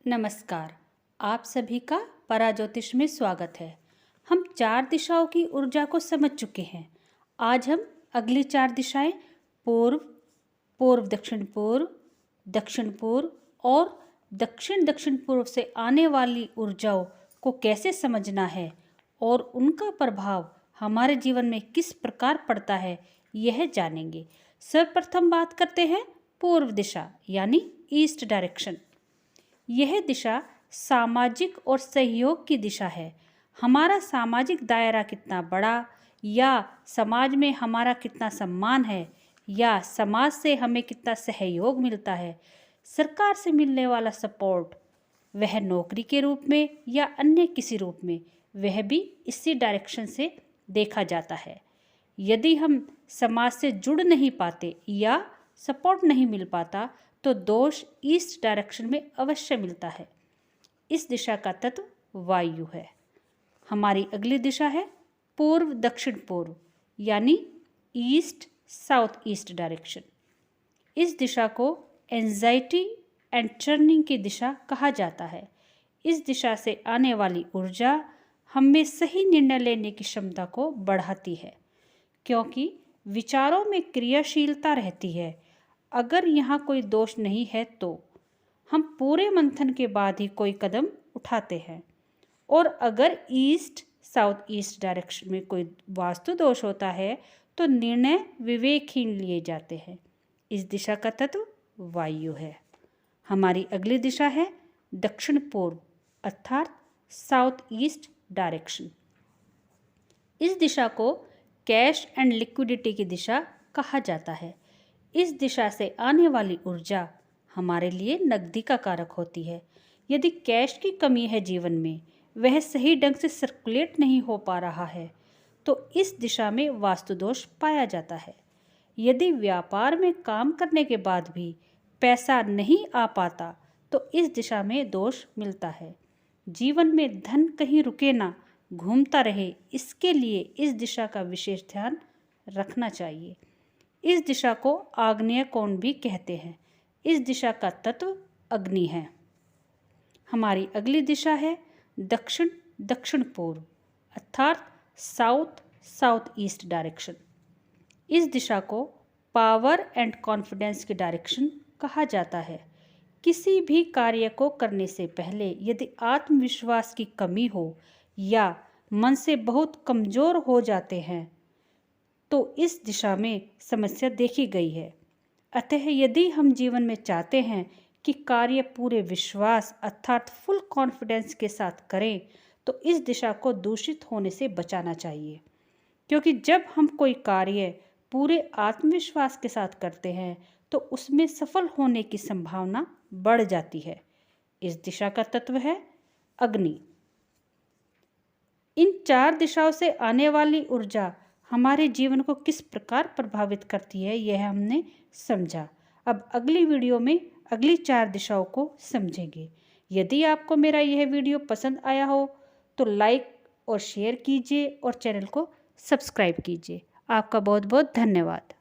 नमस्कार। आप सभी का पराज्योतिष में स्वागत है। हम 4 दिशाओं की ऊर्जा को समझ चुके हैं। आज हम अगली 4 दिशाएं पूर्व, पूर्व दक्षिण पूर्व, दक्षिण पूर्व और दक्षिण दक्षिण पूर्व से आने वाली ऊर्जाओं को कैसे समझना है और उनका प्रभाव हमारे जीवन में किस प्रकार पड़ता है, यह जानेंगे। सर्वप्रथम बात करते हैं पूर्व दिशा यानी ईस्ट डायरेक्शन। यह दिशा सामाजिक और सहयोग की दिशा है। हमारा सामाजिक दायरा कितना बड़ा, या समाज में हमारा कितना सम्मान है, या समाज से हमें कितना सहयोग मिलता है, सरकार से मिलने वाला सपोर्ट, वह नौकरी के रूप में या अन्य किसी रूप में, वह भी इसी डायरेक्शन से देखा जाता है। यदि हम समाज से जुड़ नहीं पाते या सपोर्ट नहीं मिल पाता तो दोष ईस्ट डायरेक्शन में अवश्य मिलता है। इस दिशा का तत्व वायु है। हमारी अगली दिशा है पूर्व दक्षिण पूर्व यानी ईस्ट साउथ ईस्ट डायरेक्शन। इस दिशा को एंजाइटी एंड चर्निंग की दिशा कहा जाता है। इस दिशा से आने वाली ऊर्जा हमें सही निर्णय लेने की क्षमता को बढ़ाती है, क्योंकि विचारों में क्रियाशीलता रहती है। अगर यहाँ कोई दोष नहीं है तो हम पूरे मंथन के बाद ही कोई कदम उठाते हैं, और अगर ईस्ट साउथ ईस्ट डायरेक्शन में कोई वास्तु दोष होता है तो निर्णय विवेकहीन लिए जाते हैं। इस दिशा का तत्व वायु है। हमारी अगली दिशा है दक्षिण पूर्व अर्थात साउथ ईस्ट डायरेक्शन। इस दिशा को कैश एंड लिक्विडिटी की दिशा कहा जाता है। इस दिशा से आने वाली ऊर्जा हमारे लिए नकदी का कारक होती है। यदि कैश की कमी है जीवन में, वह सही ढंग से सर्कुलेट नहीं हो पा रहा है, तो इस दिशा में वास्तु दोष पाया जाता है। यदि व्यापार में काम करने के बाद भी पैसा नहीं आ पाता तो इस दिशा में दोष मिलता है। जीवन में धन कहीं रुके ना, घूमता रहे, इसके लिए इस दिशा का विशेष ध्यान रखना चाहिए। इस दिशा को आग्नेय कोण भी कहते हैं। इस दिशा का तत्व अग्नि है। हमारी अगली दिशा है दक्षिण दक्षिण पूर्व अर्थात साउथ साउथ ईस्ट डायरेक्शन। इस दिशा को पावर एंड कॉन्फिडेंस की डायरेक्शन कहा जाता है। किसी भी कार्य को करने से पहले यदि आत्मविश्वास की कमी हो या मन से बहुत कमज़ोर हो जाते हैं तो इस दिशा में समस्या देखी गई है। अतः यदि हम जीवन में चाहते हैं कि कार्य पूरे विश्वास अर्थात फुल कॉन्फिडेंस के साथ करें तो इस दिशा को दूषित होने से बचाना चाहिए, क्योंकि जब हम कोई कार्य पूरे आत्मविश्वास के साथ करते हैं तो उसमें सफल होने की संभावना बढ़ जाती है। इस दिशा का तत्व है अग्नि। इन 4 दिशाओं से आने वाली ऊर्जा हमारे जीवन को किस प्रकार प्रभावित करती है, यह हमने समझा। अब अगली वीडियो में अगली 4 दिशाओं को समझेंगे। यदि आपको मेरा यह वीडियो पसंद आया हो तो लाइक और शेयर कीजिए और चैनल को सब्सक्राइब कीजिए। आपका बहुत बहुत धन्यवाद।